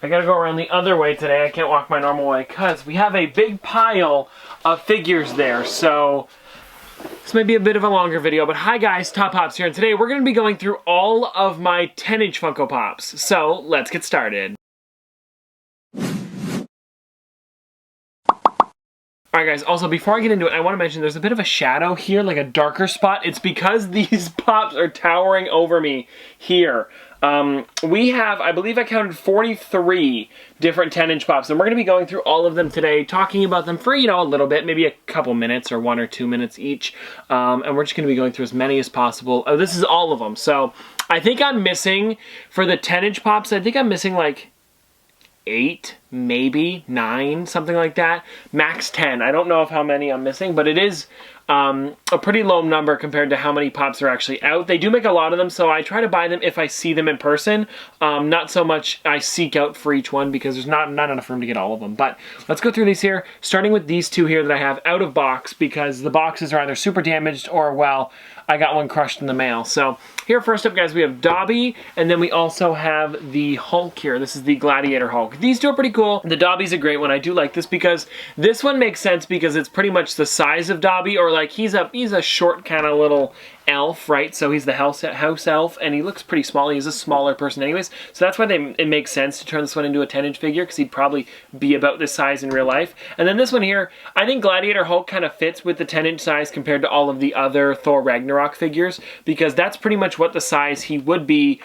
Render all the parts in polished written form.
I gotta go around the other way today. I can't walk my normal way because we have a big pile of figures there. So this may be a bit of a longer video, but hi guys, Top Pops here, and today we're gonna be going through all of my 10-inch Funko Pops. So let's get started. Alright guys, also before I get into it, I want to mention there's a bit of a shadow here, like a darker spot. It's because these pops are towering over me here. We have, I believe I counted 43 different 10-inch pops, and we're going to be going through all of them today, talking about them for, a little bit, maybe a couple minutes or 1 or 2 minutes each, and we're just going to be going through as many as possible. Oh, this is all of them, so I think I'm missing, for the 10-inch pops, I think I'm missing like 8, maybe 9, something like that. Max 10. I don't know of how many I'm missing, but it is a pretty low number compared to how many pops are actually out. They do make a lot of them, so I try to buy them if I see them in person. Not so much I seek out for each one because there's not enough room to get all of them. But let's go through these here, starting with these two here that I have out of box because the boxes are either super damaged or, well, I got one crushed in the mail. So here first up, guys, we have Dobby, and then we also have the Hulk here. This is the Gladiator Hulk. These two are pretty cool. The Dobby's a great one. I do like this because this one makes sense because it's pretty much the size of Dobby, or like he's a short kind of little elf, right? So he's the house elf, and he looks pretty small. He's a smaller person anyways, so that's why it makes sense to turn this one into a 10-inch figure, because he'd probably be about this size in real life. And then this one here, I think Gladiator Hulk kind of fits with the 10-inch size compared to all of the other Thor Ragnarok figures, because that's pretty much what the size he would be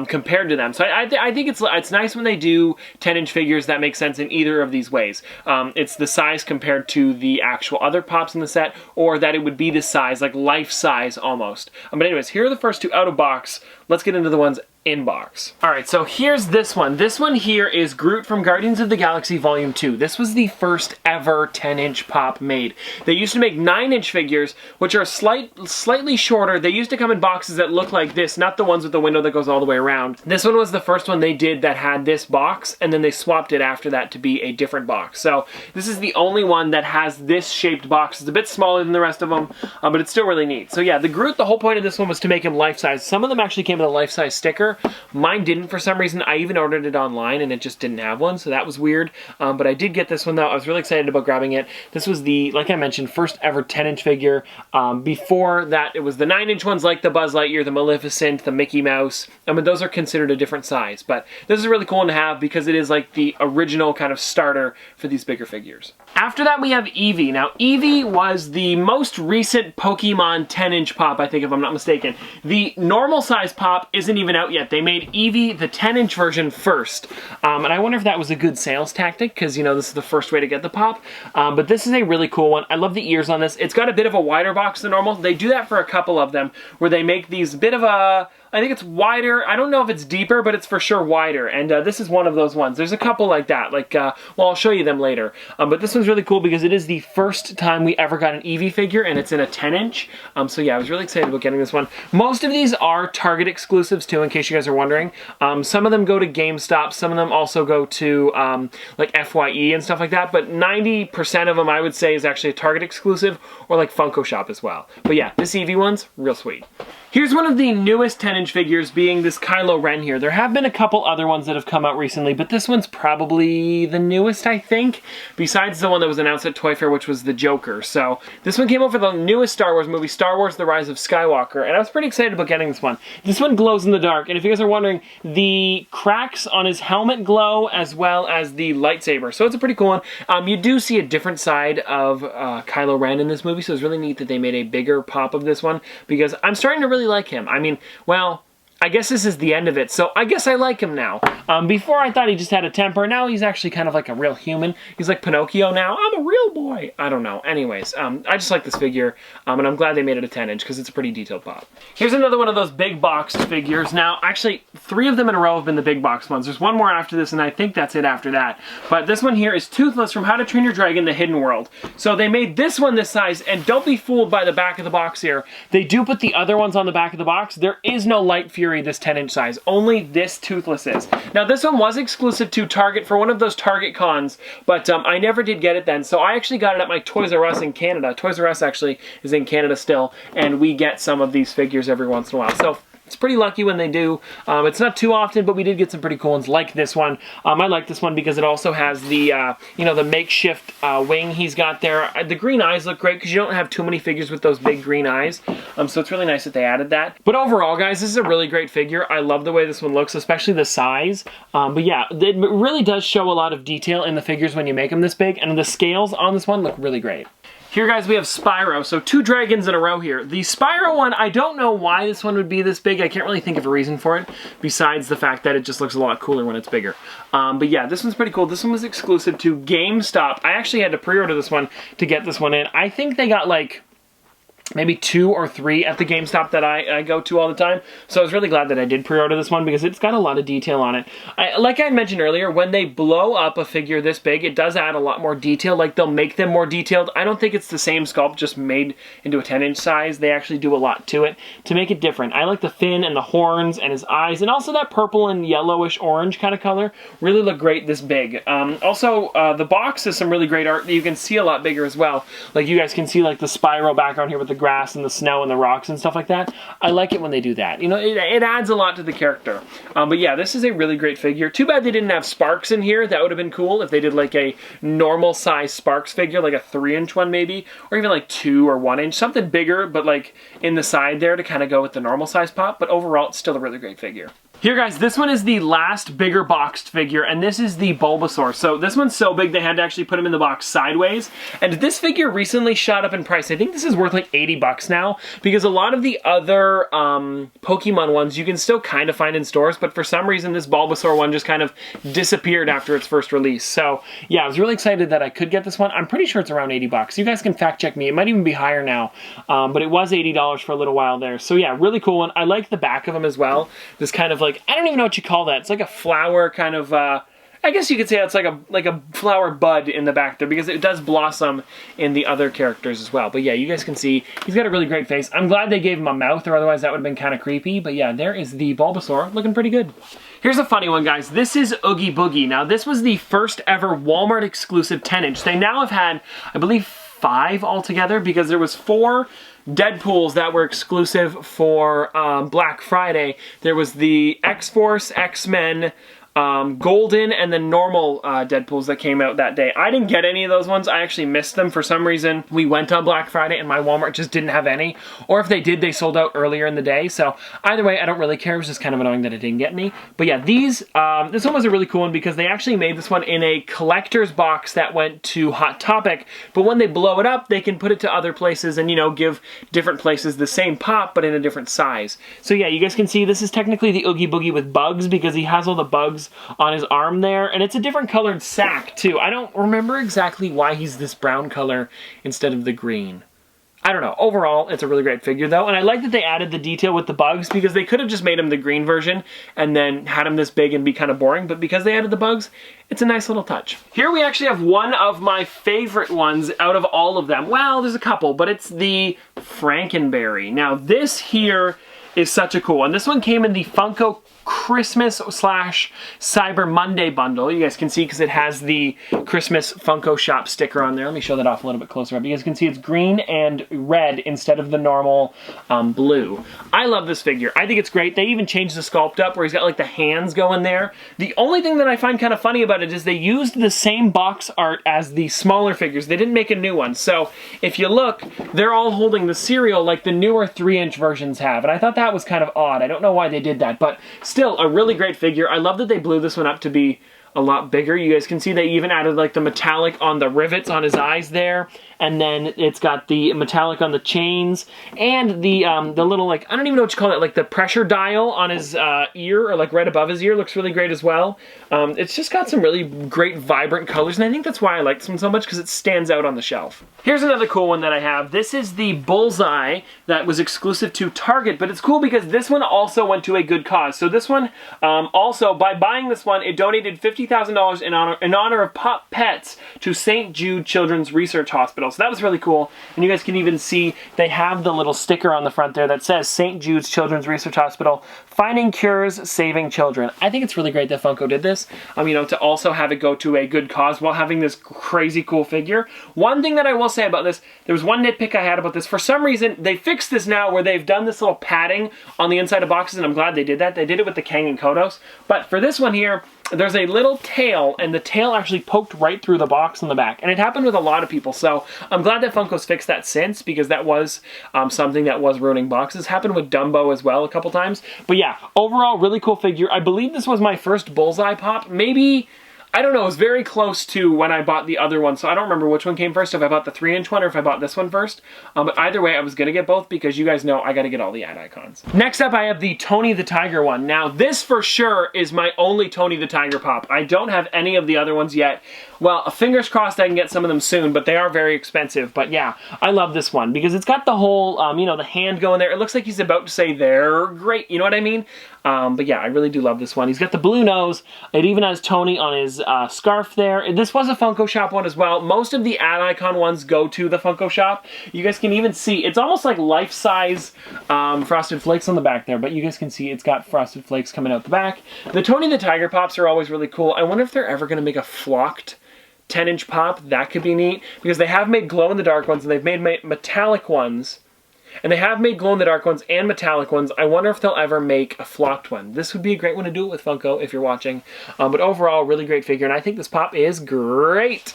compared to them. So I think it's nice when they do 10-inch figures that make sense in either of these ways. It's the size compared to the actual other pops in the set, or that it would be the size, like life size almost. But anyways, here are the first two out of box. Let's get into the ones in box. Alright, so here's this one. This one here is Groot from Guardians of the Galaxy Volume 2. This was the first ever 10-inch pop made. They used to make 9-inch figures, which are slightly shorter. They used to come in boxes that look like this, not the ones with the window that goes all the way around. This one was the first one they did that had this box, and then they swapped it after that to be a different box. So this is the only one that has this shaped box. It's a bit smaller than the rest of them, but it's still really neat. So yeah, the Groot, the whole point of this one was to make him life-size. Some of them actually came with a life-size sticker. Mine didn't for some reason. I even ordered it online and it just didn't have one, so that was weird. But I did get this one though. I was really excited about grabbing it. This was the, like I mentioned, first ever 10-inch figure. Before that, it was the 9-inch ones like the Buzz Lightyear, the Maleficent, the Mickey Mouse. I mean, those are considered a different size, but this is a really cool one to have because it is like the original kind of starter for these bigger figures. After that, we have Evie. Now, Evie was the most recent Pokemon 10-inch pop, I think, if I'm not mistaken. The normal size pop isn't even out yet. They made Evie, the 10-inch version, first. And I wonder if that was a good sales tactic, because, this is the first way to get the pop. But this is a really cool one. I love the ears on this. It's got a bit of a wider box than normal. They do that for a couple of them, where they make these bit of a... I think it's wider. I don't know if it's deeper, but it's for sure wider. And this is one of those ones. There's a couple like that. Well, I'll show you them later. But this one's really cool because it is the first time we ever got an Evie figure, and it's in a 10-inch. So yeah, I was really excited about getting this one. Most of these are Target exclusives too, in case you guys are wondering. Some of them go to GameStop. Some of them also go to like FYE and stuff like that. But 90% of them, I would say, is actually a Target exclusive or like Funko Shop as well. But yeah, this Evie one's real sweet. Here's one of the newest 10-inch figures, being this Kylo Ren here. There have been a couple other ones that have come out recently, but this one's probably the newest, I think, besides the one that was announced at Toy Fair, which was the Joker. So this one came out for the newest Star Wars movie, Star Wars The Rise of Skywalker, and I was pretty excited about getting this one. This one glows in the dark, and if you guys are wondering, the cracks on his helmet glow as well as the lightsaber, so it's a pretty cool one. You do see a different side of Kylo Ren in this movie, so it's really neat that they made a bigger pop of this one, because I'm starting to really like him. I mean, well, I guess this is the end of it, so I guess I like him now. Before I thought he just had a temper. Now he's actually kind of like a real human. He's like Pinocchio now. I'm a real boy. I don't know. Anyways, I just like this figure, and I'm glad they made it a 10-inch because it's a pretty detailed pop. Here's another one of those big boxed figures. Now, actually, 3 of them in a row have been the big box ones. There's one more after this, and I think that's it after that. But this one here is Toothless from How to Train Your Dragon: The Hidden World. So they made this one this size, and don't be fooled by the back of the box here. They do put the other ones on the back of the box. There is no Light Fury this 10-inch size. Only this Toothless is. Now, this one was exclusive to Target for one of those Target cons, but I never did get it then, so I actually got it at my Toys R Us in Canada. Toys R Us actually is in Canada still, and we get some of these figures every once in a while. So It's pretty lucky when they do. It's not too often, but we did get some pretty cool ones like this one. I like this one because it also has the, you know, the makeshift wing he's got there. The green eyes look great because you don't have too many figures with those big green eyes. So it's really nice that they added that. But overall, guys, this is a really great figure. I love the way this one looks, especially the size. But yeah, it really does show a lot of detail in the figures when you make them this big, and the scales on this one look really great. Here, guys, we have Spyro. So 2 dragons in a row here. The Spyro one, I don't know why this one would be this big. I can't really think of a reason for it, besides the fact that it just looks a lot cooler when it's bigger. But yeah, this one's pretty cool. This one was exclusive to GameStop. I actually had to pre-order this one to get this one in. I think they got like maybe 2 or 3 at the GameStop that I go to all the time. So I was really glad that I did pre-order this one because it's got a lot of detail on it. Like I mentioned earlier, when they blow up a figure this big, it does add a lot more detail. Like, they'll make them more detailed. I don't think it's the same sculpt just made into a 10-inch size. They actually do a lot to it to make it different. I like the fin and the horns and his eyes, and also that purple and yellowish orange kind of color really look great this big. Also, the box is some really great art that you can see a lot bigger as well. Like, you guys can see like the Spyro background here with the grass and the snow and the rocks and stuff like that. I like it when they do that. You know, it adds a lot to the character. But yeah, this is a really great figure. Too bad they didn't have Sparks in here. That would have been cool if they did like a normal size Sparks figure, like a 3-inch one maybe, or even like 2 or 1-inch, something bigger, but like in the side there to kind of go with the normal size pop. But overall, it's still a really great figure. Here, guys, this one is the last bigger boxed figure, and this is the Bulbasaur. So this one's so big they had to actually put him in the box sideways. And this figure recently shot up in price. I think this is worth like 80 bucks now, because a lot of the other Pokemon ones you can still kind of find in stores, but for some reason this Bulbasaur one just kind of disappeared after its first release. So yeah, I was really excited that I could get this one. I'm pretty sure it's around 80 bucks. You guys can fact check me. It might even be higher now, but it was $80 for a little while there. So yeah, really cool one. I like the back of him as well. This kind of like, I don't even know what you call that. It's like a flower kind of, I guess you could say it's like a flower bud in the back there, because it does blossom in the other characters as well. But yeah, you guys can see he's got a really great face. I'm glad they gave him a mouth, or otherwise that would have been kind of creepy. But yeah, there is the Bulbasaur, looking pretty good. Here's a funny one, guys. This is Oogie Boogie. Now, this was the first ever Walmart exclusive 10-inch. They now have had, I believe, 5 altogether, because there was 4 Deadpools that were exclusive for Black Friday. There was the X-Force, X-Men, Golden, and the normal Deadpools that came out that day. I didn't get any of those ones. I actually missed them for some reason. We went on Black Friday and my Walmart just didn't have any. Or if they did, they sold out earlier in the day. So either way, I don't really care. It was just kind of annoying that I didn't get any. But yeah, these, this one was a really cool one because they actually made this one in a collector's box that went to Hot Topic. But when they blow it up, they can put it to other places and, you know, give different places the same pop, but in a different size. So yeah, you guys can see this is technically the Oogie Boogie with bugs, because he has all the bugs on his arm there, and it's a different colored sack too. I don't remember exactly why he's this brown color instead of the green. I don't know. Overall, it's a really great figure though, and I like that they added the detail with the bugs, because they could have just made him the green version and then had him this big and be kind of boring, but because they added the bugs, it's a nice little touch. Here we actually have one of my favorite ones out of all of them. Well, there's a couple, but it's the Franken Berry. Now, this here is such a cool one. This one came in the Funko Christmas / Cyber Monday bundle. You guys can see because it has the Christmas Funko Shop sticker on there. Let me show that off a little bit closer up. You guys can see it's green and red instead of the normal blue. I love this figure. I think it's great. They even changed the sculpt up where he's got like the hands going there. The only thing that I find kind of funny about it is they used the same box art as the smaller figures. They didn't make a new one. So if you look, they're all holding the cereal like the newer 3-inch versions have. And I thought that was kind of odd. I don't know why they did that, but still a really great figure. I love that they blew this one up to be a lot bigger. You guys can see they even added like the metallic on the rivets on his eyes there, and then it's got the metallic on the chains, and the little, like, I don't even know what you call it, like the pressure dial on his ear, or like right above his ear, looks really great as well. It's just got some really great vibrant colors, and I think that's why I like this one so much, because it stands out on the shelf. Here's another cool one that I have. This is the Bullseye that was exclusive to Target, but it's cool because this one also went to a good cause. So this one, also, by buying this one, it donated 50 $50,000 in honor of Pop Pets to St. Jude Children's Research Hospital. So that was really cool. And you guys can even see they have the little sticker on the front there that says St. Jude's Children's Research Hospital, finding cures, saving children. I think it's really great that Funko did this. You know, to also have it go to a good cause while having this crazy cool figure. One thing that I will say about this, there was one nitpick I had about this. For some reason, they fixed this now where they've done this little padding on the inside of boxes, and I'm glad they did that. They did it with the Kang and Kodos. But for this one here, there's a little tail, and the tail actually poked right through the box on the back. And it happened with a lot of people, so I'm glad that Funko's fixed that since, because that was something that was ruining boxes. Happened with Dumbo as well a couple times. But yeah, overall, really cool figure. I believe this was my first Bullseye pop. Maybe, I don't know, it was very close to when I bought the other one, so I don't remember which one came first, if I bought the 3-inch one or if I bought this one first. But either way, I was going to get both because you guys know I got to get all the ad icons. Next up, I have the Tony the Tiger one. Now, this for sure is my only Tony the Tiger pop. I don't have any of the other ones yet. Well, fingers crossed I can get some of them soon, but they are very expensive. But yeah, I love this one because it's got the whole, you know, the hand going there. It looks like he's about to say, "They're great," you know what I mean? But yeah, I really do love this one. He's got the blue nose. It even has Tony on his scarf there. This was a Funko Shop one as well. Most of the ad icon ones go to the Funko Shop. You guys can even see, it's almost like life-size Frosted Flakes on the back there, but you guys can see it's got Frosted Flakes coming out the back. The Tony the Tiger pops are always really cool. I wonder if they're ever going to make a flocked 10-inch pop. That could be neat, because they have made glow-in-the-dark ones, and they've made metallic ones. And they have made glow-in-the-dark ones and metallic ones. I wonder if they'll ever make a flocked one. This would be a great one to do it with Funko if you're watching. But overall, really great figure, and I think this pop is great.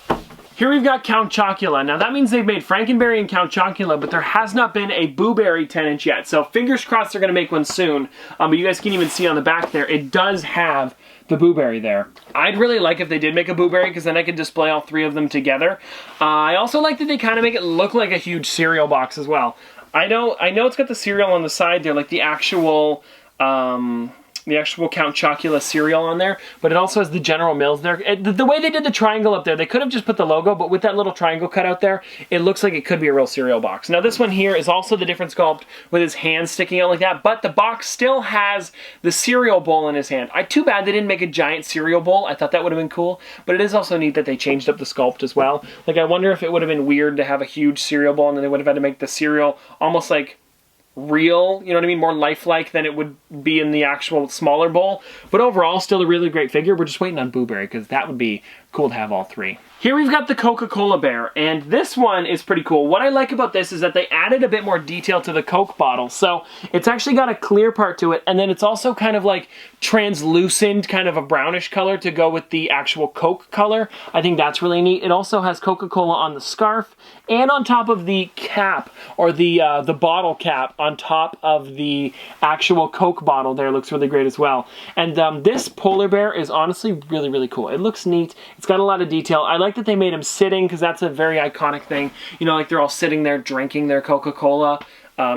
Here we've got Count Chocula. Now that means they've made Franken Berry and Count Chocula, but there has not been a Boo Berry 10-inch yet. So fingers crossed they're going to make one soon. But you guys can even see on the back there, it does have the Boo Berry there. I'd really like if they did make a Boo Berry, because then I could display all three of them together. I also like that they kind of make it look like a huge cereal box as well. I know it's got the cereal on the side there, like the actual Count Chocula cereal on there, but it also has the General Mills there. The way they did the triangle up there, they could have just put the logo, but with that little triangle cut out there, it looks like it could be a real cereal box. Now this one here is also the different sculpt with his hand sticking out like that, but the box still has the cereal bowl in his hand. Too bad they didn't make a giant cereal bowl. I thought that would have been cool, but it is also neat that they changed up the sculpt as well. Like, I wonder if it would have been weird to have a huge cereal bowl and then they would have had to make the cereal almost like real, you know what I mean, more lifelike than it would be in the actual smaller bowl. But overall, still a really great figure. We're just waiting on Boo Berry, because that would be cool to have all three. Here we've got the Coca-Cola Bear, and this one is pretty cool. What I like about this is that they added a bit more detail to the Coke bottle. So it's actually got a clear part to it, and then it's also kind of like translucent, kind of a brownish color to go with the actual Coke color. I think that's really neat. It also has Coca-Cola on the scarf and on top of the cap, or the bottle cap on top of the actual Coke bottle there. Looks really great as well. And this polar bear is honestly really, really cool. It looks neat. It's got a lot of detail. I like that they made him sitting, because that's a very iconic thing. You know, like they're all sitting there drinking their Coca-Cola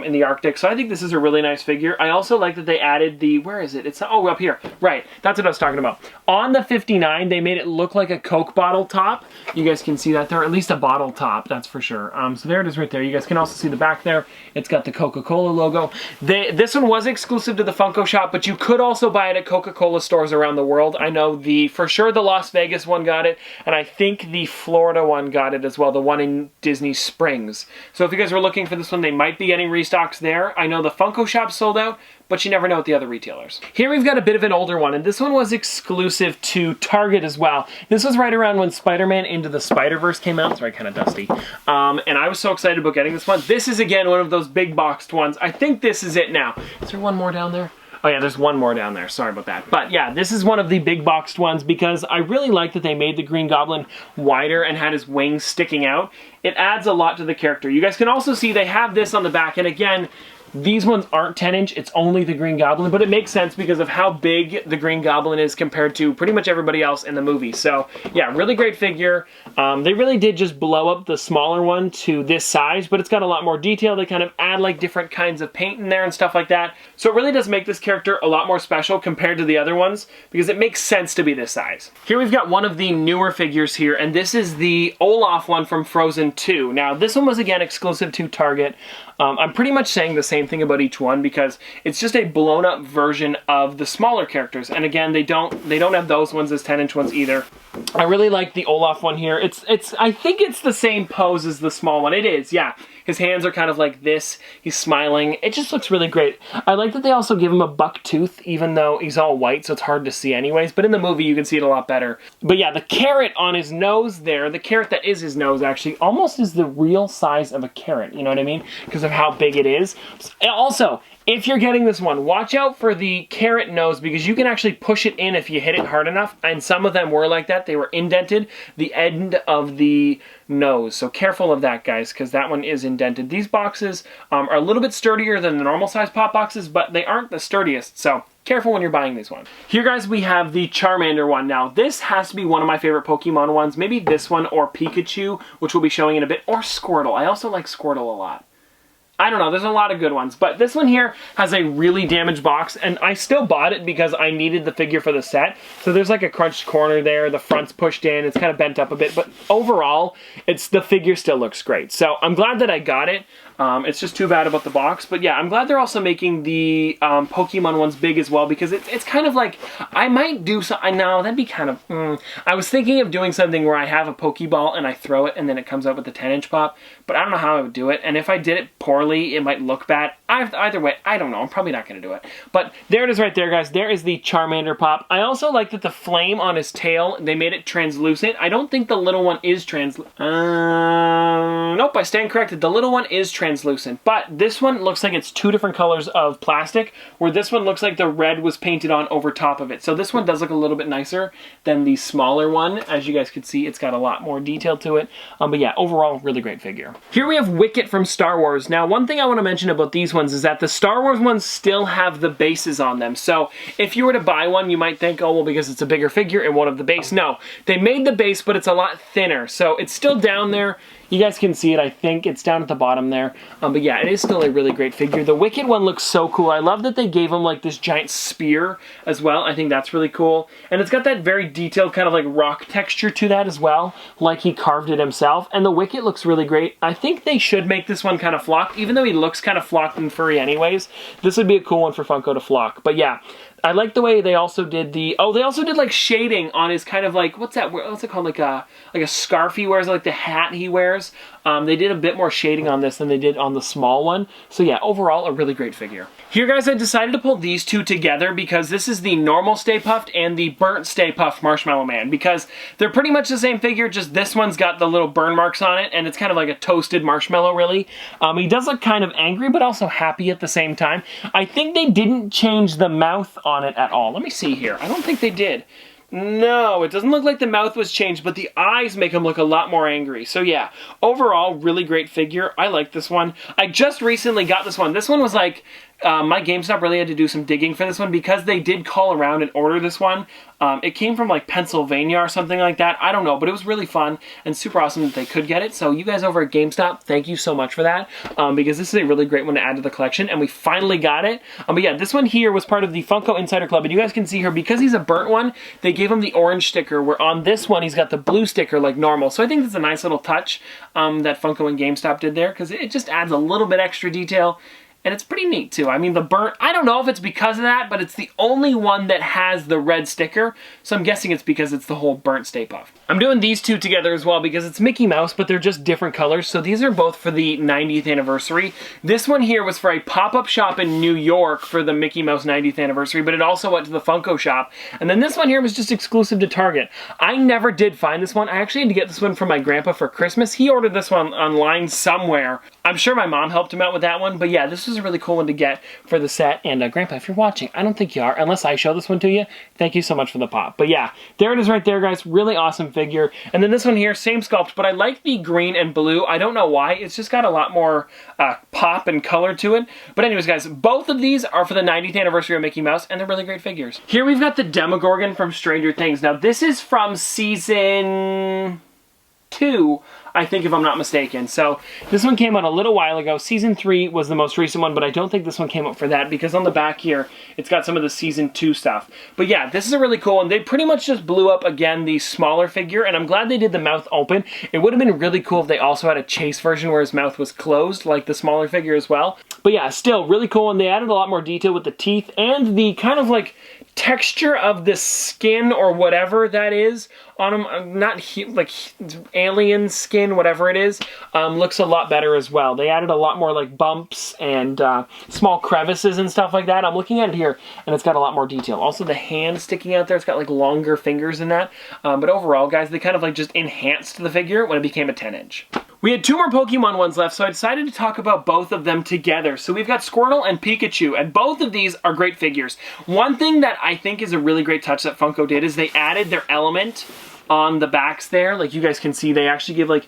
in the Arctic. So I think this is a really nice figure. I also like that they added the, where is it? It's, oh, up here. Right, that's what I was talking about. On the 59, they made it look like a Coke bottle top. You guys can see that there, at least a bottle top, that's for sure. So there it is right there. You guys can also see the back there. It's got the Coca-Cola logo. This one was exclusive to the Funko Shop, but you could also buy it at Coca-Cola stores around the world. I know for sure the Las Vegas one got it, and I think the Florida one got it as well, the one in Disney Springs. So if you guys were looking for this one, they might be getting restocks there. I know the Funko Shop sold out, but you never know with the other retailers. Here we've got a bit of an older one, and this one was exclusive to Target as well. This was right around when Spider-Man Into the Spider-Verse came out. Sorry, kind of dusty. And I was so excited about getting this one. This is, again, one of those big boxed ones. I think this is it now. Is there one more down there? Oh yeah, there's one more down there. Sorry about that. But yeah, this is one of the big boxed ones because I really like that they made the Green Goblin wider and had his wings sticking out. It adds a lot to the character. You guys can also see they have this on the back, and again, these ones aren't 10-inch, it's only the Green Goblin, but it makes sense because of how big the Green Goblin is compared to pretty much everybody else in the movie. So yeah, really great figure. They really did just blow up the smaller one to this size, but it's got a lot more detail. They kind of add like different kinds of paint in there and stuff like that. So it really does make this character a lot more special compared to the other ones because it makes sense to be this size. Here we've got one of the newer figures here, and this is the Olaf one from Frozen 2. Now this one was again exclusive to Target. I'm pretty much saying the same same thing about each one because it's just a blown up version of the smaller characters. And again, they don't have those ones as 10-inch ones either. I really like the Olaf one here. I think it's the same pose as the small one. It is, yeah. His hands are kind of like this. He's smiling. It just looks really great. I like that they also give him a buck tooth, even though he's all white, so it's hard to see anyways. But in the movie, you can see it a lot better. But yeah, the carrot on his nose there, the carrot that is his nose actually, almost is the real size of a carrot. You know what I mean? Because of how big it is. Also, if you're getting this one, watch out for the carrot nose because you can actually push it in if you hit it hard enough. And some of them were like that. They were indented, the end of the nose. So careful of that, guys, because that one is indented. These boxes are a little bit sturdier than the normal size pop boxes, but they aren't the sturdiest. So careful when you're buying these ones. Here, guys, we have the Charmander one. Now, this has to be one of my favorite Pokemon ones. Maybe this one or Pikachu, which we'll be showing in a bit, or Squirtle. I also like Squirtle a lot. I don't know, there's a lot of good ones, but this one here has a really damaged box, and I still bought it because I needed the figure for the set. So there's like a crunched corner there, the front's pushed in, it's kind of bent up a bit, but overall, the figure still looks great. So I'm glad that I got it. It's just too bad about the box, but yeah, I'm glad they're also making the Pokemon ones big as well, because it's kind of like, I might do something, no, that'd be kind of, I was thinking of doing something where I have a Pokeball and I throw it and then it comes out with the 10-inch pop, but I don't know how I would do it, and if I did it poorly, it might look bad. Either way, I don't know, I'm probably not going to do it. But there it is right there, guys. There is the Charmander pop. I also like that the flame on his tail, they made it translucent. I don't think the little one is translucent. Nope, I stand corrected. The little one is translucent, but this one looks like it's two different colors of plastic, where this one looks like the red was painted on over top of it. So this one does look a little bit nicer than the smaller one. As you guys can see, it's got a lot more detail to it. But yeah, overall, really great figure. Here we have Wicket from Star Wars. Now, one thing I want to mention about these ones is that the Star Wars ones still have the bases on them. So if you were to buy one, you might think, oh, well, because it's a bigger figure, it won't have the base. No, they made the base, but it's a lot thinner. So it's still down there. You guys can see it, I think. It's down at the bottom there. But yeah, it is still a really great figure. The Wicket one looks so cool. I love that they gave him like this giant spear as well. I think that's really cool. And it's got that very detailed kind of like rock texture to that as well, like he carved it himself. And the Wicket looks really great. I think they should make this one kind of flocked, even though he looks kind of flocked and furry anyways. This would be a cool one for Funko to flock. But yeah, I like the way they also did the, oh, they also did like shading on his kind of like, what's that, what's it called, like a scarf he wears, like the hat he wears. They did a bit more shading on this than they did on the small one. So yeah, overall, a really great figure. Here, guys, I decided to pull these two together because this is the normal Stay Puft and the burnt Stay Puft Marshmallow Man, because they're pretty much the same figure, just this one's got the little burn marks on it, and it's kind of like a toasted marshmallow, really. He does look kind of angry, but also happy at the same time. I think they didn't change the mouth on it at all. Let me see here. I don't think they did. No, it doesn't look like the mouth was changed, but the eyes make him look a lot more angry. So yeah, overall, really great figure. I like this one. I just recently got this one. This one was like, my GameStop really had to do some digging for this one because they did call around and order this one. It came from like Pennsylvania or something like that. I don't know, but it was really fun and super awesome that they could get it. So you guys over at GameStop, thank you so much for that, because this is a really great one to add to the collection, and we finally got it. But yeah, this one here was part of the Funko Insider Club, and you guys can see here, because he's a burnt one, they gave him the orange sticker, where on this one he's got the blue sticker like normal. So I think that's a nice little touch that Funko and GameStop did there, because it just adds a little bit extra detail. And it's pretty neat, too. I mean, the burnt, I don't know if it's because of that, but it's the only one that has the red sticker, so I'm guessing it's because it's the whole burnt Stay Puft. I'm doing these two together as well because it's Mickey Mouse, but they're just different colors, so these are both for the 90th anniversary. This one here was for a pop-up shop in New York for the Mickey Mouse 90th anniversary, but it also went to the Funko shop. And then this one here was just exclusive to Target. I never did find this one. I actually had to get this one from my grandpa for Christmas. He ordered this one online somewhere. I'm sure my mom helped him out with that one, but yeah, this was a really cool one to get for the set. And Grandpa, if you're watching, I don't think you are, unless I show this one to you. Thank you so much for the pop. But yeah, there it is right there, guys. Really awesome figure. And then this one here, same sculpt, but I like the green and blue. I don't know why. It's just got a lot more pop and color to it. But anyways, guys, both of these are for the 90th anniversary of Mickey Mouse, and they're really great figures. Here we've got the Demogorgon from Stranger Things. Now, this is from season 2, I think, if I'm not mistaken. So this one came out a little while ago. Season 3 was the most recent one, but I don't think this one came out for that, because on the back here, it's got some of the Season 2 stuff. But yeah, this is a really cool one. They pretty much just blew up, again, the smaller figure, and I'm glad they did the mouth open. It would have been really cool if they also had a chase version where his mouth was closed, like the smaller figure as well. But yeah, still really cool, and they added a lot more detail with the teeth and the kind of like texture of the skin or whatever that is on them. Not like alien skin, whatever it is, looks a lot better as well. They added a lot more like bumps and small crevices and stuff like that. I'm looking at it here, and it's got a lot more detail. Also, the hand sticking out there, it's got like longer fingers in that. But overall, guys, they kind of like just enhanced the figure when it became a 10-inch. We had 2 more Pokemon ones left, so I decided to talk about both of them together. So we've got Squirtle and Pikachu, and both of these are great figures. One thing that I think is a really great touch that Funko did is they added their element on the backs there. Like you guys can see, they actually give like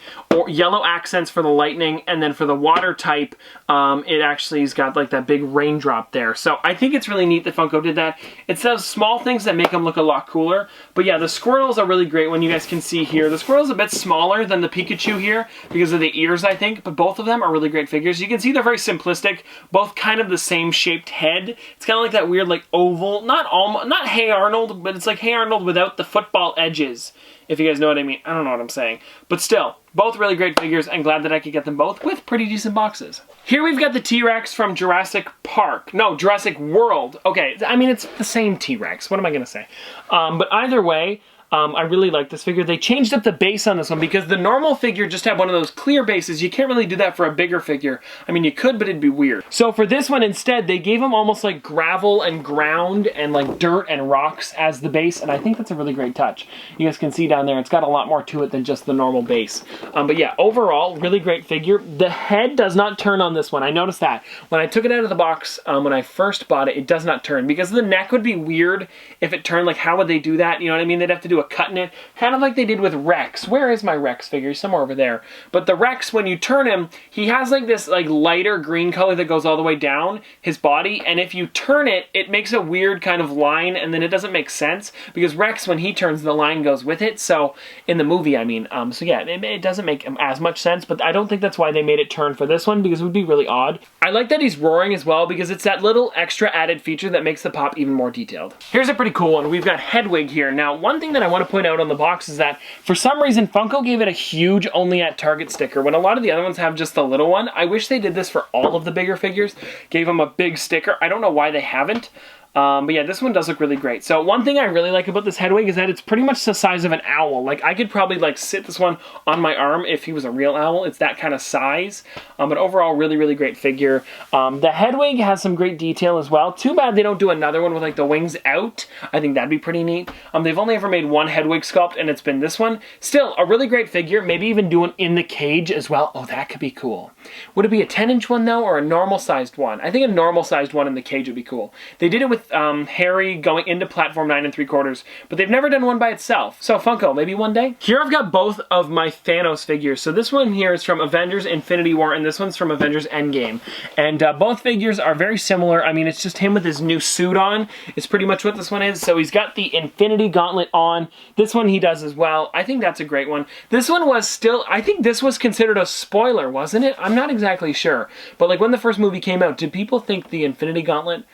yellow accents for the lightning, and then for the water type, it actually has got like that big raindrop there. So I think it's really neat that Funko did that. It's those small things that make them look a lot cooler. But yeah, the Squirtle's a really great one. You guys can see here, the Squirtle's a bit smaller than the Pikachu here because of the ears, I think, but both of them are really great figures. You can see they're very simplistic, both kind of the same shaped head. It's kind of like that weird like oval, not Hey Arnold, but it's like Hey Arnold without the football edges. If you guys know what I mean. I don't know what I'm saying. But still, both really great figures, and glad that I could get them both with pretty decent boxes. Here we've got the T-Rex from Jurassic Park. No, Jurassic World. Okay, I mean, it's the same T-Rex. What am I going to say? But either way, I really like this figure. They changed up the base on this one because the normal figure just had one of those clear bases. You can't really do that for a bigger figure. I mean, you could, but it'd be weird. So for this one instead, they gave them almost like gravel and ground and like dirt and rocks as the base, and I think that's a really great touch. You guys can see down there, it's got a lot more to it than just the normal base. But yeah, overall, really great figure. The head does not turn on this one. I noticed that. When I took it out of the box, when I first bought it, it does not turn because the neck would be weird if it turned. Like, how would they do that? You know what I mean? They'd have to do a cut in it, kind of like they did with Rex. Where is my Rex figure? He's somewhere over there. But the Rex, when you turn him, he has like this like lighter green color that goes all the way down his body, and if you turn it, it makes a weird kind of line, and then it doesn't make sense because Rex, when he turns, the line goes with it. So in the movie, I mean, so yeah, it doesn't make as much sense, but I don't think that's why they made it turn for this one, because it would be really odd. I like that he's roaring as well because it's that little extra added feature that makes the pop even more detailed. Here's a pretty cool one. We've got Hedwig here. Now, one thing that I want to point out on the box is that for some reason Funko gave it a huge only at Target sticker when a lot of the other ones have just the little one. I wish they did this for all of the bigger figures, gave them a big sticker. I don't know why they haven't. But yeah, this one does look really great. So one thing I really like about this Hedwig is that it's pretty much the size of an owl. Like, I could probably like sit this one on my arm if he was a real owl. It's that kind of size. But overall, really, really great figure. The Hedwig has some great detail as well. Too bad they don't do another one with like the wings out. I think that'd be pretty neat. They've only ever made one Hedwig sculpt, and it's been this one. Still, a really great figure. Maybe even do one in the cage as well. Oh, that could be cool. Would it be a 10-inch one though, or a normal-sized one? I think a normal-sized one in the cage would be cool. They did it with Harry going into platform 9 3/4, but they've never done one by itself. So Funko, maybe one day. Here I've got both of my Thanos figures. So this one here is from Avengers Infinity War, and this one's from Avengers Endgame. And both figures are very similar. I mean, it's just him with his new suit on. It's pretty much what this one is. So he's got the Infinity Gauntlet on. This one he does as well. I think that's a great one. This one was still, I think this was considered a spoiler, wasn't it? I'm not exactly sure. But like when the first movie came out, did people think the Infinity Gauntlet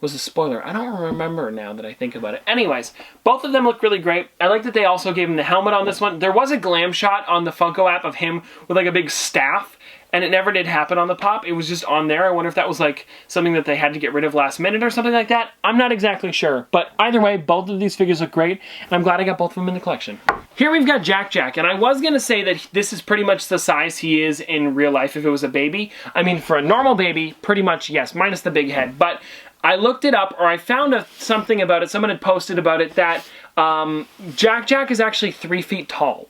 was a spoiler? I don't remember now that I think about it. Anyways, both of them look really great. I like that they also gave him the helmet on this one. There was a glam shot on the Funko app of him with like a big staff, and it never did happen on the pop. It was just on there. I wonder if that was like something that they had to get rid of last minute or something like that. I'm not exactly sure. But either way, both of these figures look great, and I'm glad I got both of them in the collection. Here we've got Jack Jack, and I was going to say that this is pretty much the size he is in real life if it was a baby. I mean, for a normal baby, pretty much, yes, minus the big head. But I looked it up, or I found something about it. Someone had posted about it that Jack Jack is actually 3 feet tall.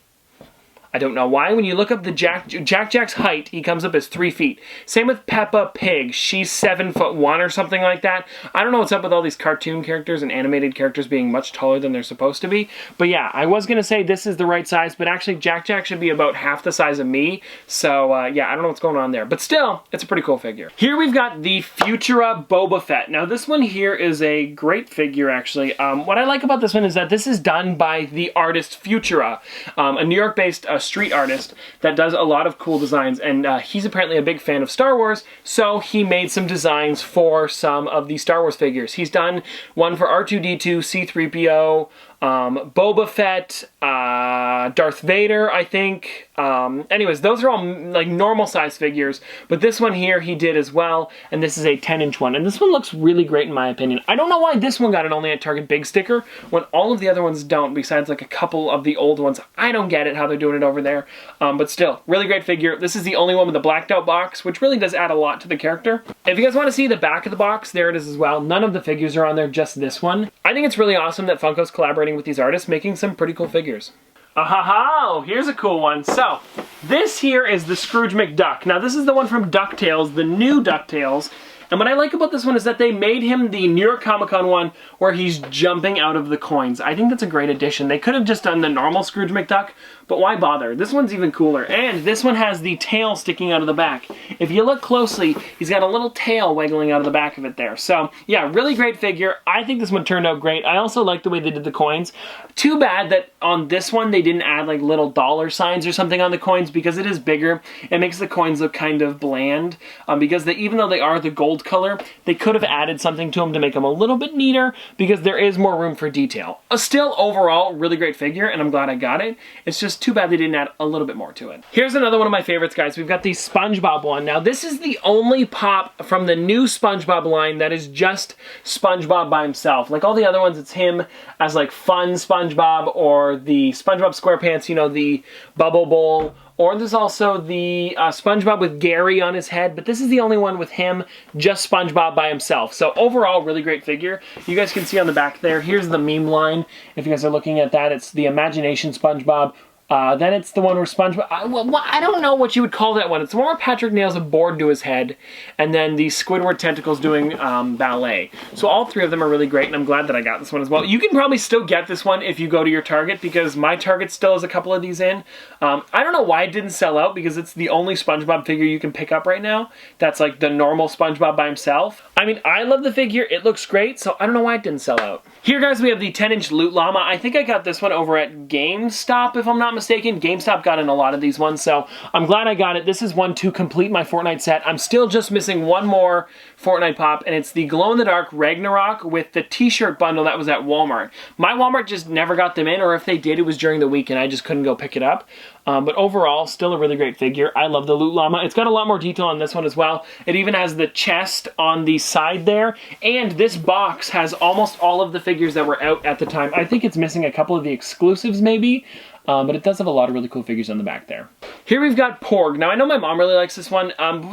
I don't know why. When you look up the Jack Jack's height, he comes up as 3 feet. Same with Peppa Pig. She's 7'1" or something like that. I don't know what's up with all these cartoon characters and animated characters being much taller than they're supposed to be. But yeah, I was going to say this is the right size, but actually Jack Jack should be about half the size of me. So yeah, I don't know what's going on there. But still, it's a pretty cool figure. Here we've got the Futura Boba Fett. Now this one here is a great figure actually. What I like about this one is that this is done by the artist Futura, a New York-based street artist that does a lot of cool designs, and he's apparently a big fan of Star Wars, so he made some designs for some of the Star Wars figures. He's done one for R2-D2, C-3PO, Boba Fett, Darth Vader, I think. Anyways, those are all like normal size figures, but this one here he did as well, and this is a 10-inch one, and this one looks really great in my opinion. I don't know why this one got an Only at Target big sticker when all of the other ones don't, besides like a couple of the old ones. I don't get it how they're doing it over there, but still, really great figure. This is the only one with the blacked out box, which really does add a lot to the character. If you guys want to see the back of the box, there it is as well. None of the figures are on there, just this one. I think it's really awesome that Funko's collaborating with these artists, making some pretty cool figures. Ahaha! Here's a cool one. So, this here is the Scrooge McDuck. Now, this is the one from DuckTales, the new DuckTales. And what I like about this one is that they made him the New York Comic Con one where he's jumping out of the coins. I think that's a great addition. They could have just done the normal Scrooge McDuck, but why bother? This one's even cooler. And this one has the tail sticking out of the back. If you look closely, he's got a little tail wiggling out of the back of it there. So, yeah, really great figure. I think this one turned out great. I also like the way they did the coins. Too bad that on this one they didn't add like little dollar signs or something on the coins because it is bigger. It makes the coins look kind of bland because even though they are the gold color, they could have added something to them to make them a little bit neater because there is more room for detail. Still, overall, really great figure, and I'm glad I got it. It's just too bad they didn't add a little bit more to it. Here's another one of my favorites, guys. We've got the SpongeBob one. Now, this is the only pop from the new SpongeBob line that is just SpongeBob by himself. Like all the other ones, it's him as like fun SpongeBob, or the SpongeBob SquarePants, you know, the bubble bowl. Or there's also the SpongeBob with Gary on his head, but this is the only one with him, just SpongeBob by himself. So overall, really great figure. You guys can see on the back there, here's the meme line. If you guys are looking at that, it's the Imagination SpongeBob. Then it's the one where SpongeBob, I don't know what you would call that one. It's the one where Patrick nails a board to his head, and then the Squidward tentacles doing ballet. So all three of them are really great, and I'm glad that I got this one as well. You can probably still get this one if you go to your Target, because my Target still has a couple of these in. I don't know why it didn't sell out, because it's the only SpongeBob figure you can pick up right now. That's like the normal SpongeBob by himself. I mean, I love the figure. It looks great, so I don't know why it didn't sell out. Here, guys, we have the 10-inch Loot Llama. I think I got this one over at GameStop, if I'm not mistaken. GameStop got in a lot of these ones, so I'm glad I got it. This is one to complete my Fortnite set. I'm still just missing one more Fortnite pop, and it's the glow-in-the-dark Ragnarok with the t-shirt bundle that was at Walmart. My Walmart just never got them in, or if they did, it was during the week, and I just couldn't go pick it up. But overall, still a really great figure. I love the Loot Llama. It's got a lot more detail on this one as well. It even has the chest on the side there, and this box has almost all of the figures that were out at the time. I think it's missing a couple of the exclusives, maybe. But it does have a lot of really cool figures on the back there. Here we've got Porg. Now, I know my mom really likes this one.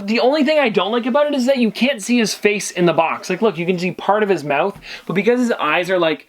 The only thing I don't like about it is that you can't see his face in the box. Like, look, you can see part of his mouth, but because his eyes are, like,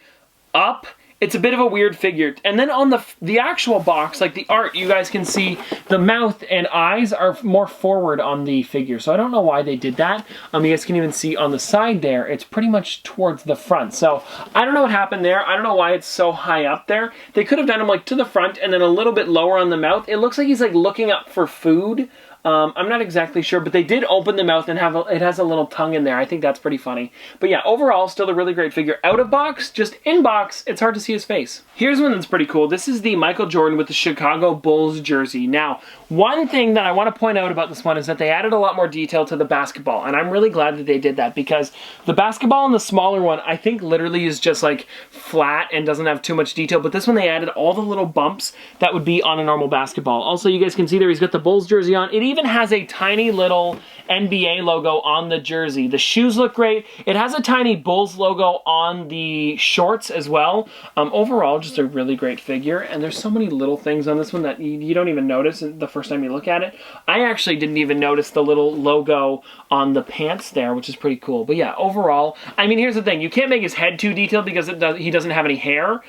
up, it's a bit of a weird figure. And then on the actual box, like the art, you guys can see the mouth and eyes are more forward on the figure. So I don't know why they did that. You guys can even see on the side there, it's pretty much towards the front. So I don't know what happened there. I don't know why it's so high up there. They could have done him like to the front and then a little bit lower on the mouth. It looks like he's like looking up for food. I'm not exactly sure, but they did open the mouth and it has a little tongue in there. I think that's pretty funny. But yeah, overall, still a really great figure. Out of box, just in box, it's hard to see his face. Here's one that's pretty cool. This is the Michael Jordan with the Chicago Bulls jersey. Now, one thing that I want to point out about this one is that they added a lot more detail to the basketball, and I'm really glad that they did that, because the basketball in the smaller one, I think literally is just like flat and doesn't have too much detail, but this one they added all the little bumps that would be on a normal basketball. Also, you guys can see there he's got the Bulls jersey on. It even has a tiny little NBA logo on the jersey. The shoes look great. It has a tiny Bulls logo on the shorts as well. Overall, just a really great figure, and there's so many little things on this one that you don't even notice the first time you look at it. I actually didn't even notice the little logo on the pants there, which is pretty cool. But yeah, overall, I mean, here's the thing. You can't make his head too detailed because he doesn't have any hair.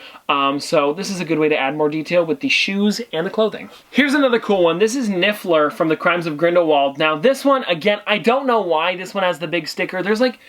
So this is a good way to add more detail with the shoes and the clothing. Here's another cool one. This is Nifflas from the Crimes of Grindelwald. Now this one, again, I don't know why this one has the big sticker. There's like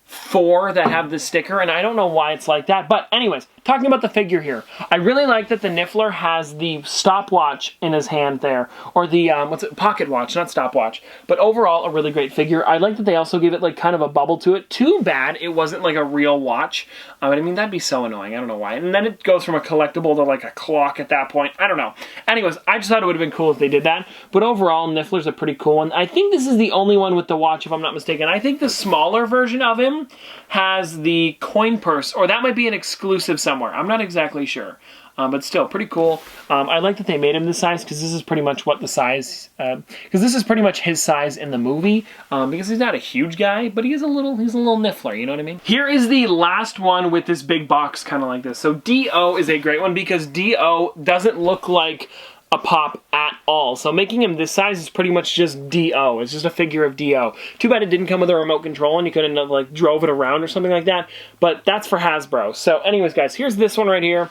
4 that have the sticker, and I don't know why it's like that. But anyways, talking about the figure here, I really like that the Nifflas has the stopwatch in his hand there, or the pocket watch, not stopwatch. But overall, a really great figure. I like that they also gave it like kind of a bubble to it. Too bad it wasn't like a real watch. But I mean, that'd be so annoying. I don't know why. And then it goes from a collectible to like a clock at that point. I don't know. Anyways, I just thought it would have been cool if they did that. But overall, Nifflas a pretty cool one. I think this is the only one with the watch, if I'm not mistaken. I think the smaller version of him them has the coin purse, or that might be an exclusive somewhere. I'm not exactly sure. But still, pretty cool. I like that they made him this size, because this is pretty much what the size, because this is pretty much his size in the movie, because he's not a huge guy, but he's a little niffler, you know what I mean? Here is the last one with this big box, kind of like this. So D.O. is a great one, because D.O. doesn't look like a Pop at all. So making him this size is pretty much just D.O. It's just a figure of D.O. Too bad it didn't come with a remote control and you couldn't have like drove it around or something like that, but that's for Hasbro. So anyways, guys, here's this one right here.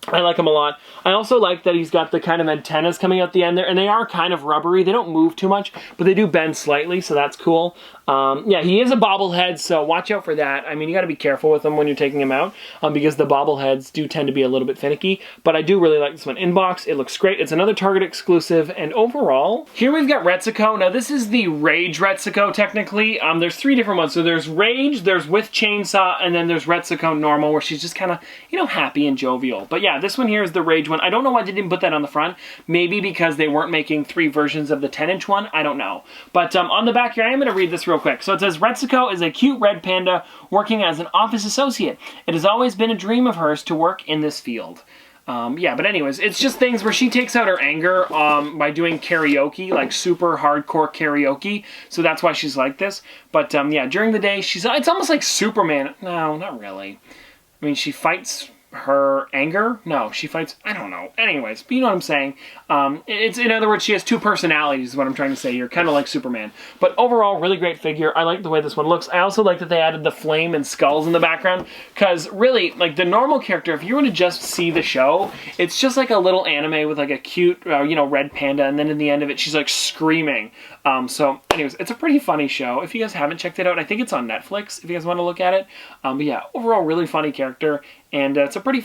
I like him a lot. I also like that he's got the kind of antennas coming out the end there, and they are kind of rubbery. They don't move too much, but they do bend slightly, so that's cool. Yeah, he is a bobblehead, so watch out for that. I mean, you got to be careful with him when you're taking him out, because the bobbleheads do tend to be a little bit finicky, but I do really like this one. In box, it looks great. It's another Target exclusive, and overall, here we've got Retsuko. Now, this is the Rage Retsuko, technically. There's 3 different ones. So there's Rage, there's with Chainsaw, and then there's Retsuko Normal, where she's just kind of, you know, happy and jovial. But yeah, this one here is the Rage one. I don't know why they didn't put that on the front. Maybe because they weren't making 3 versions of the 10-inch one. I don't know. But on the back here, I am going to read this real quick. So it says, Retsuko is a cute red panda working as an office associate. It has always been a dream of hers to work in this field. Yeah, but anyways, it's just things where she takes out her anger by doing karaoke, like super hardcore karaoke. So that's why she's like this. But yeah, during the day, it's almost like Superman. No, not really. I mean, she fights her anger? No, she fights, I don't know. Anyways, but you know what I'm saying. It's, in other words, she has 2 personalities is what I'm trying to say here, kind of like Superman. But overall, really great figure. I like the way this one looks. I also like that they added the flame and skulls in the background, because really, like the normal character, if you were to just see the show, it's just like a little anime with like a cute, you know, red panda, and then in the end of it, she's like screaming. So anyways, it's a pretty funny show. If you guys haven't checked it out, I think it's on Netflix if you guys want to look at it. But yeah, overall, really funny character. And it's a pretty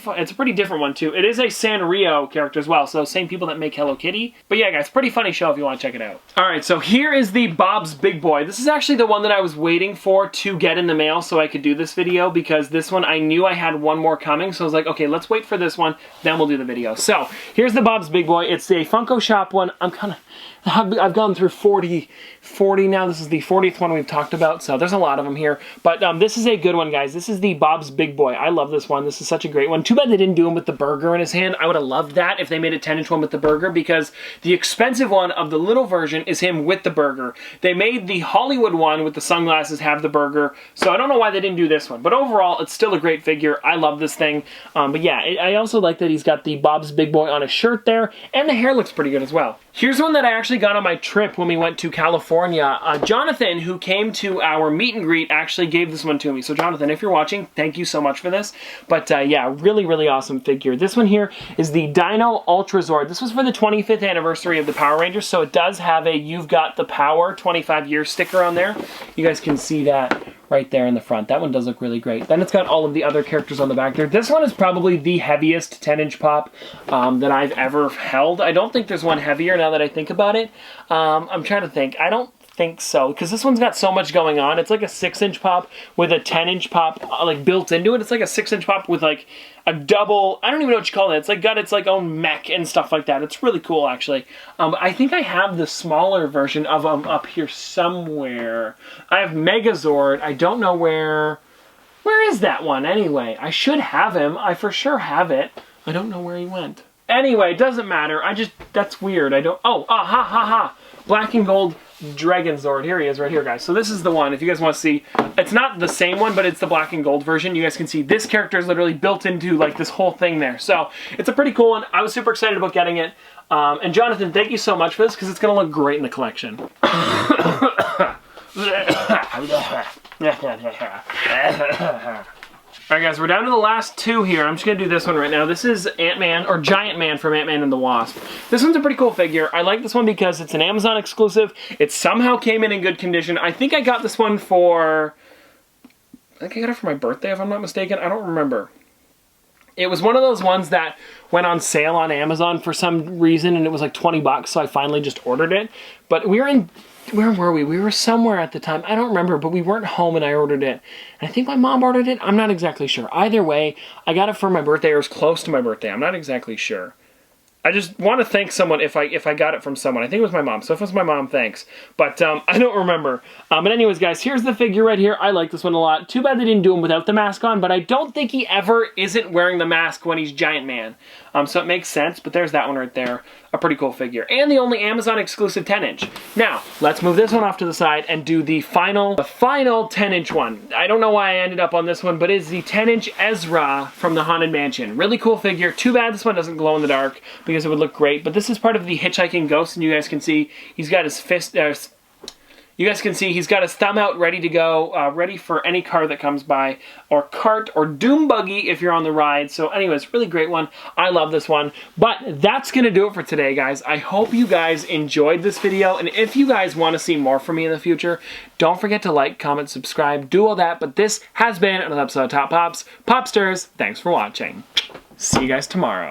different one too. It is a Sanrio character as well, so same people that make Hello Kitty. But yeah, guys, pretty funny show if you want to check it out. Alright, so here is the Bob's Big Boy. This is actually the one that I was waiting for to get in the mail so I could do this video, because this one, I knew I had one more coming, so I was like, okay, let's wait for this one, then we'll do the video. So, here's the Bob's Big Boy. It's a Funko Shop one. I've gone through 40 now. This is the 40th one we've talked about, so there's a lot of them here. But this is a good one, guys. This is the Bob's Big Boy. I love this one. This is such a great one. Too bad they didn't do him with the burger in his hand. I would have loved that if they made a 10-inch one with the burger, because the expensive one of the little version is him with the burger. They made the Hollywood one with the sunglasses have the burger, so I don't know why they didn't do this one. But overall, it's still a great figure. I love this thing. But yeah, I also like that he's got the Bob's Big Boy on his shirt there, and the hair looks pretty good as well. Here's one that I actually got on my trip when we went to California. Jonathan, who came to our meet and greet, actually gave this one to me. So Jonathan, if you're watching, thank you so much for this. But yeah, really, really awesome figure. This one here is the Dino Ultra Zord. This was for the 25th anniversary of the Power Rangers, so it does have a You've Got the Power 25-year sticker on there. You guys can see that right there in the front. That one does look really great. Then it's got all of the other characters on the back there. This one is probably the heaviest 10-inch pop that I've ever held. I don't think there's one heavier now that I think about it. I'm trying to think. I don't think so, because this one's got so much going on. It's like a 6-inch pop with a 10-inch pop like built into it. It's like a 6-inch pop with like a double, I don't even know what you call it. It's like got its like own mech and stuff like that. It's really cool, actually. I think I have the smaller version of them up here somewhere. I have Megazord. I don't know where is that one anyway? I should have him. I for sure have it. I don't know where he went. Anyway, it doesn't matter. That's weird. Black and gold Dragon Zord. Here he is right here, guys. So this is the one, if you guys want to see. It's not the same one, but it's the black and gold version. You guys can see this character is literally built into like this whole thing there. So it's a pretty cool one. I was super excited about getting it. And Jonathan, thank you so much for this, because it's going to look great in the collection. Alright guys, we're down to the last 2 here. I'm just going to do this one right now. This is Ant-Man, or Giant Man from Ant-Man and the Wasp. This one's a pretty cool figure. I like this one because it's an Amazon exclusive. It somehow came in good condition. I think I got this one for... I think I got it for my birthday, if I'm not mistaken. I don't remember. It was one of those ones that went on sale on Amazon for some reason, and it was like 20 bucks, so I finally just ordered it. But we were in... Where were we? We were somewhere at the time. I don't remember, but we weren't home and I ordered it. And I think my mom ordered it. I'm not exactly sure. Either way, I got it for my birthday, or it was close to my birthday. I'm not exactly sure. I just want to thank someone if I got it from someone. I think it was my mom. So if it was my mom, thanks. But I don't remember. But anyways, guys, here's the figure right here. I like this one a lot. Too bad they didn't do him without the mask on, but I don't think he ever isn't wearing the mask when he's Giant Man. So it makes sense, but there's that one right there. A pretty cool figure. And the only Amazon exclusive 10-inch. Now, let's move this one off to the side and do the final 10-inch one. I don't know why I ended up on this one, but it's the 10-inch Ezra from the Haunted Mansion. Really cool figure. Too bad this one doesn't glow in the dark, because it would look great. But this is part of the Hitchhiking Ghost, and you guys can see he's got his fist... You guys can see he's got his thumb out, ready to go, ready for any car that comes by, or cart, or doom buggy if you're on the ride. So anyways, really great one. I love this one. But that's going to do it for today, guys. I hope you guys enjoyed this video, and if you guys want to see more from me in the future, don't forget to like, comment, subscribe, do all that. But this has been another episode of Top Pops. Popsters, thanks for watching. See you guys tomorrow.